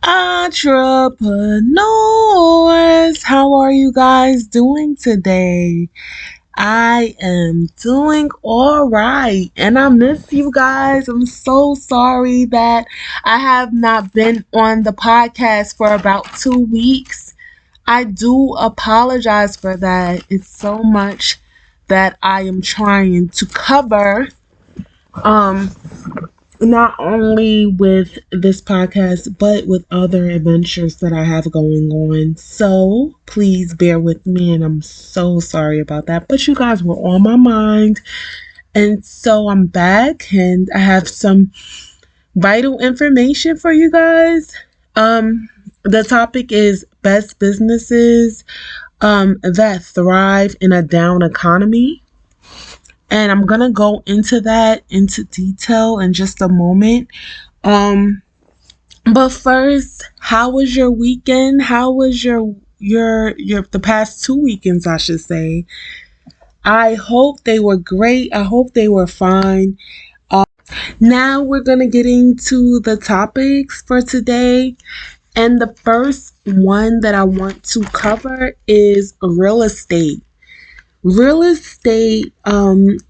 Entrepreneurs, how are you guys doing today? I am doing all right, and I miss you guys. I'm so sorry that I have not been on the podcast for about 2 weeks. I do apologize for that. It's so much that I am trying to cover. Um, Not only with this podcast, but with other adventures that I have going on. So please bear with me, and I'm so sorry about that. But you guys were on my mind, and so I'm back, and I have some vital information for you guys. The topic is best businesses that thrive in a down economy. And I'm gonna go into that into detail in just a moment. Um, but first, how was your weekend? How was your the past 2 weekends, I should say? I hope they were great. I hope they were fine. Now we're gonna get into the topics for today. And the first one that I want to cover is real estate. Real estate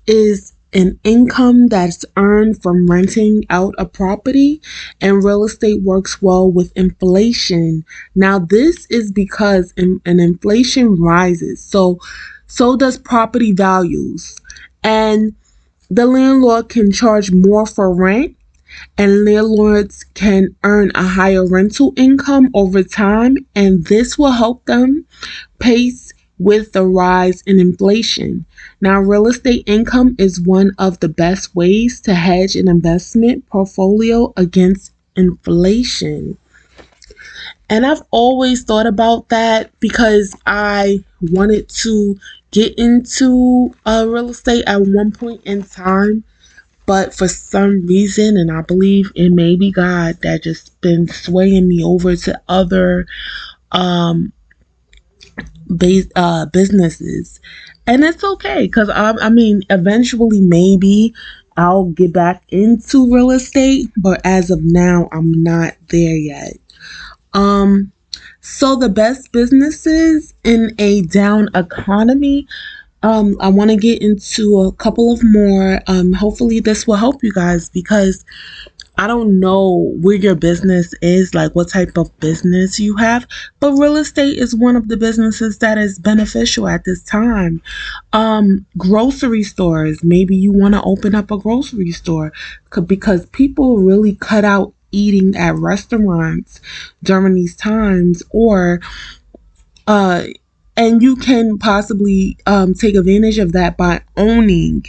is an income that's earned from renting out a property, and real estate works well with inflation. Now, this is because an inflation rises, so does property values, and the landlord can charge more for rent, and landlords can earn a higher rental income over time, and this will help them pace with the rise in inflation. Now, real estate income is one of the best ways to hedge an investment portfolio against inflation. And I've always thought about that because I wanted to get into real estate at one point in time, but for some reason, and I believe it may be God that just been swaying me over to other um, businesses, and it's okay because I mean, eventually maybe I'll get back into real estate, but as of now, I'm not there yet. Um, so the best businesses in a down economy. I want to get into a couple of more. Hopefully, this will help you guys because I don't know where your business is, like what type of business you have, but real estate is one of the businesses that is beneficial at this time. Grocery stores, maybe you want to open up a grocery store because people really cut out eating at restaurants during these times, or uh, and you can possibly take advantage of that by owning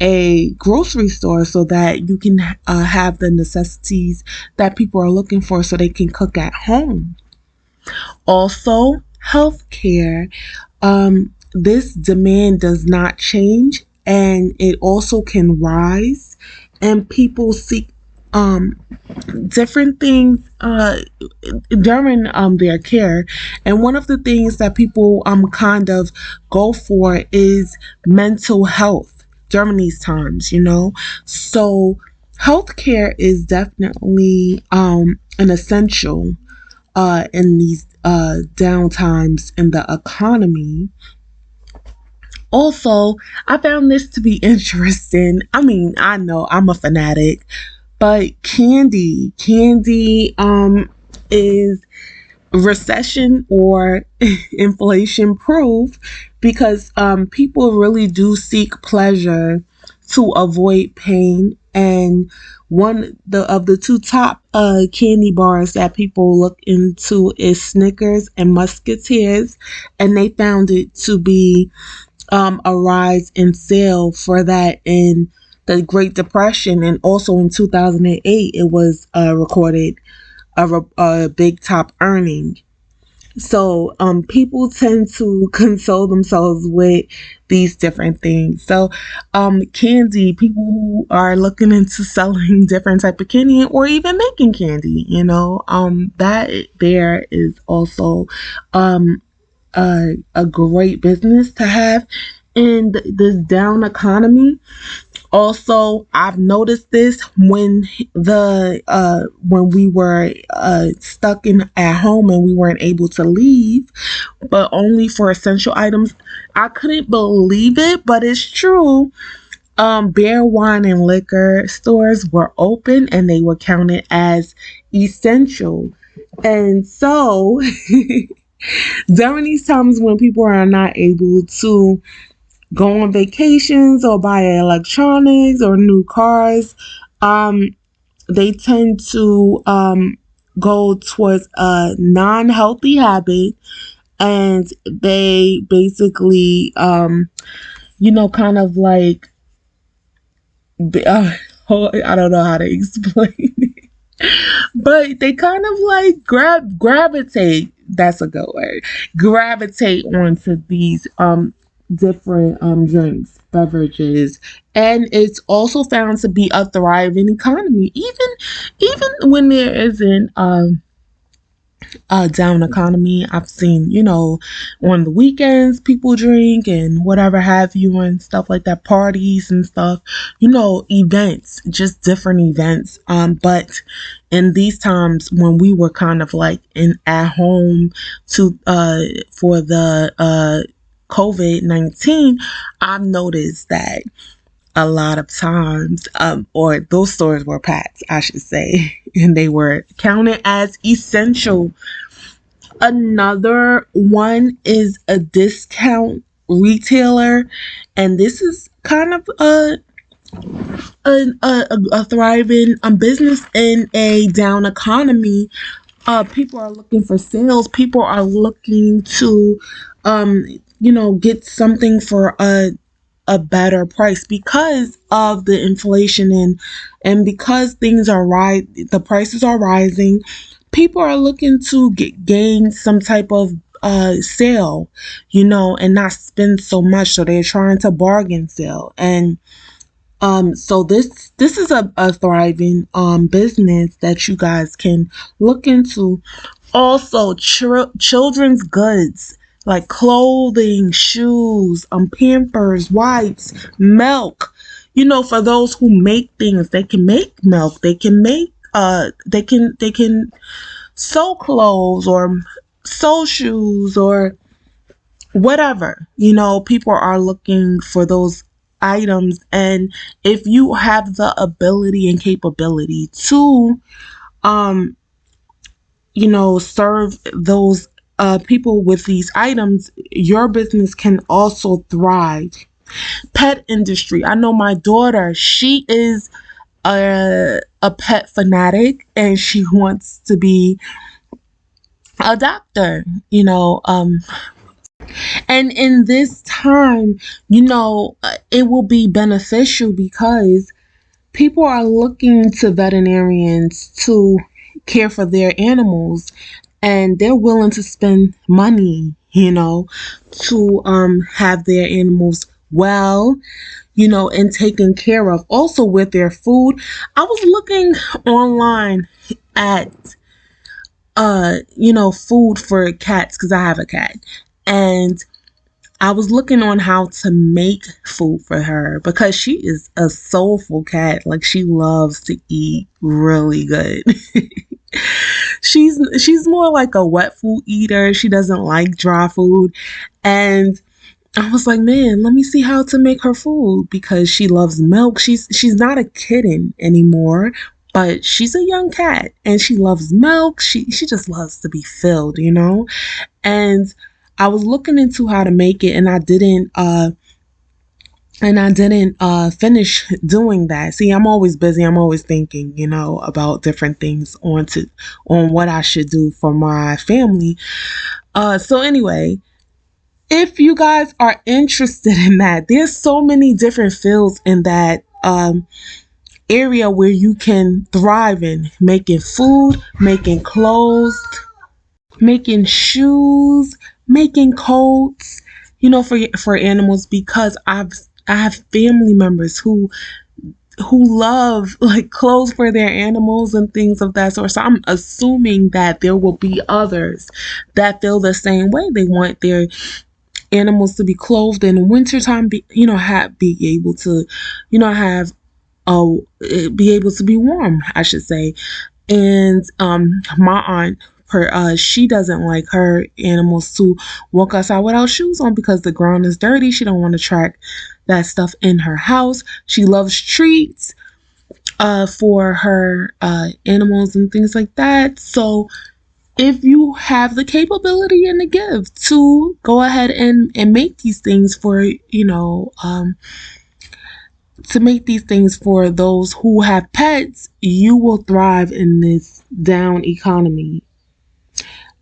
a grocery store so that you can have the necessities that people are looking for so they can cook at home. Also, healthcare. This demand does not change, and it also can rise, and people seek um different things during their care, and one of the things that people kind of go for is mental health during these times, so healthcare is definitely an essential in these down times in the economy. Also, I found this to be interesting. I mean, I know I'm a fanatic, but candy is recession or inflation proof because people really do seek pleasure to avoid pain, and of the two top candy bars that people look into is Snickers and Musketeers, and they found it to be a rise in sale for that in the Great Depression, and also in 2008 it was recorded a big top earning. So people tend to console themselves with these different things. So candy, people who are looking into selling different type of candy or even making candy, that there is also a great business to have in this down economy. Also, I've noticed this when we were stuck in at home and we weren't able to leave, but only for essential items. I couldn't believe it, but it's true. Beer, wine, and liquor stores were open and they were counted as essential. And so, during these times when people are not able to go on vacations or buy electronics or new cars, um, they tend to go towards a non-healthy habit, and they basically, kind of like, uh, I don't know how to explain it, but they kind of like gravitate. That's a good word. Gravitate onto these different drinks, beverages, and it's also found to be a thriving economy, even when there isn't a down economy. I've seen, on the weekends people drink and whatever have you and stuff like that, parties and stuff, events, just different events. But in these times when we were kind of like in at home to for the COVID-19, I've noticed that a lot of times, or those stores were packed, I should say, and they were counted as essential. Another one is a discount retailer, and this is kind of a thriving business in a down economy. People are looking for sales. People are looking to, get something for a better price because of the inflation, and because the prices are rising. People are looking to gain some type of sale, and not spend so much. So they're trying to bargain sale, and so this is a thriving business that you guys can look into. Also, children's goods like clothing, shoes, Pampers, wipes, milk. For those who make things, they can make milk. They can make they can sew clothes or sew shoes or whatever. People are looking for those items, and if you have the ability and capability to serve those people with these items, your business can also thrive. Pet industry. I know my daughter, she is a pet fanatic, and she wants to be a doctor, and in this time, it will be beneficial because people are looking to veterinarians to care for their animals, and they're willing to spend money, to have their animals well, and taken care of. Also with their food. I was looking online at food for cats because I have a cat. And I was looking on how to make food for her because she is a soulful cat. Like, she loves to eat really good. She's more like a wet food eater. She doesn't like dry food. And I was like, man, let me see how to make her food because she loves milk. She's not a kitten anymore, but she's a young cat and she loves milk. She just loves to be filled, And I was looking into how to make it, and I didn't finish doing that. See, I'm always busy. I'm always thinking, about different things on what I should do for my family. So anyway, if you guys are interested in that, there's so many different fields in that area where you can thrive in making food, making clothes, making shoes, making coats, for animals, because I have family members who love like clothes for their animals and things of that sort. So I'm assuming that there will be others that feel the same way. They want their animals to be clothed in the wintertime, be able to, have be able to be warm, I should say. And my aunt, she doesn't like her animals to walk outside without shoes on because the ground is dirty. She don't want to track that stuff in her house. She loves treats for her animals and things like that. So if you have the capability and the gift to go ahead and make these things for, to make these things for those who have pets, you will thrive in this down economy.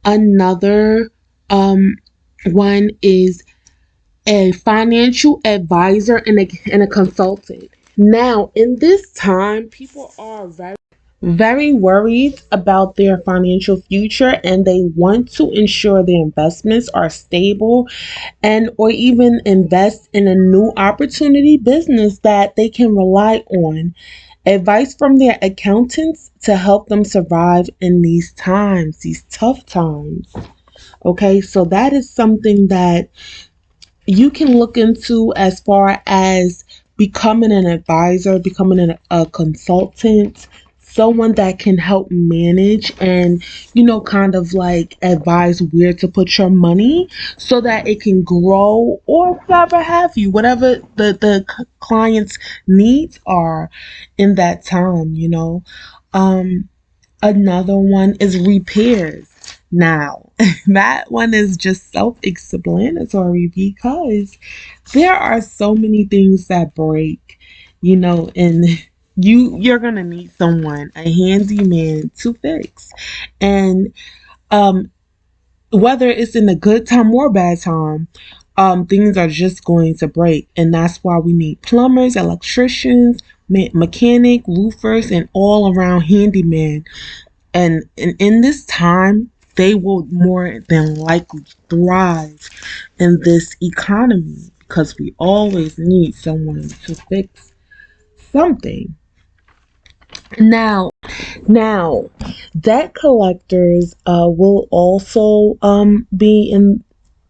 Another one is a financial advisor and a consultant. Now, in this time, people are very worried about their financial future, and they want to ensure their investments are stable, and or even invest in a new opportunity business that they can rely on. Advice from their accountants to help them survive in these times, these tough times. Okay, so that is something that you can look into as far as becoming an advisor, becoming a consultant, someone that can help manage and, kind of like advise where to put your money so that it can grow or whatever have you, whatever the client's needs are in that time. Another one is repairs. Now, that one is just self-explanatory because there are so many things that break, and you're gonna need someone, a handyman to fix. And whether it's in a good time or bad time, things are just going to break. And that's why we need plumbers, electricians, mechanic, roofers, and all around handyman. And in this time, they will more than likely thrive in this economy because we always need someone to fix something. Now, debt collectors will also be in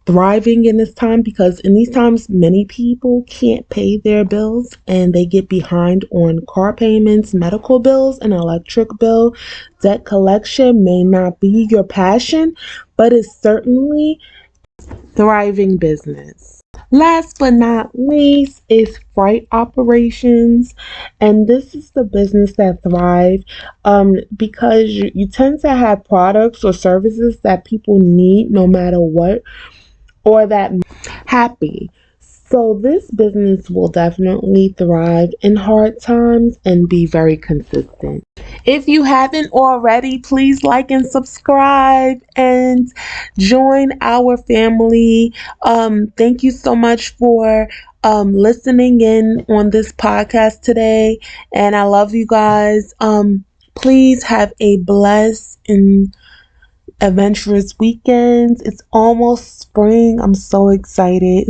thriving in this time because in these times many people can't pay their bills and they get behind on car payments, medical bills, and electric bill. Debt collection may not be your passion, but it's certainly thriving business. Last but not least is freight operations, and this is the business that thrive because you tend to have products or services that people need no matter what, or that happy. So this business will definitely thrive in hard times and be very consistent. If you haven't already, please like and subscribe and join our family. Thank you so much for listening in on this podcast today. And I love you guys. Please have a blessed and adventurous weekend. It's almost spring. I'm so excited.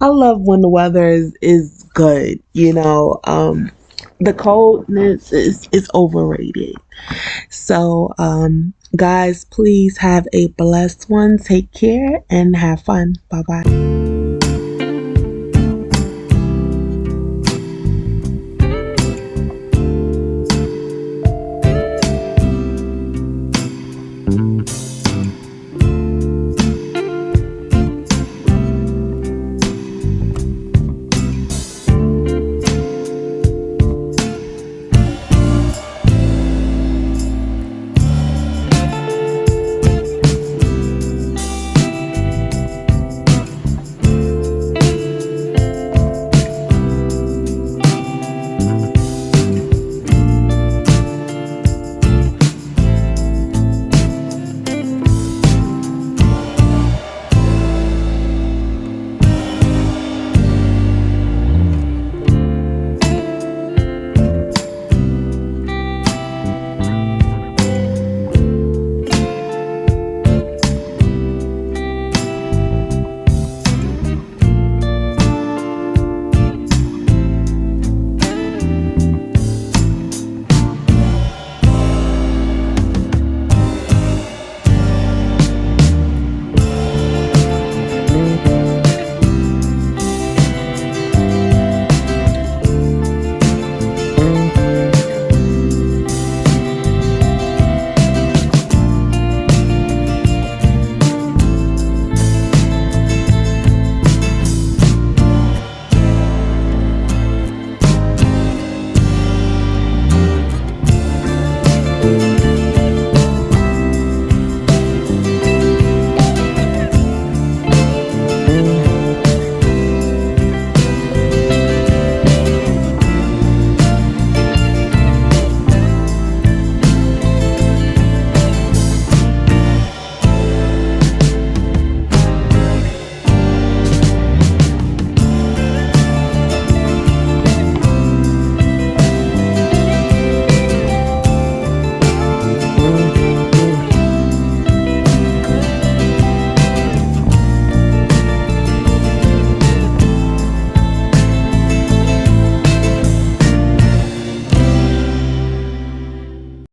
I love when the weather is good, the coldness is overrated. So guys, please have a blessed one. Take care and have fun. Bye bye.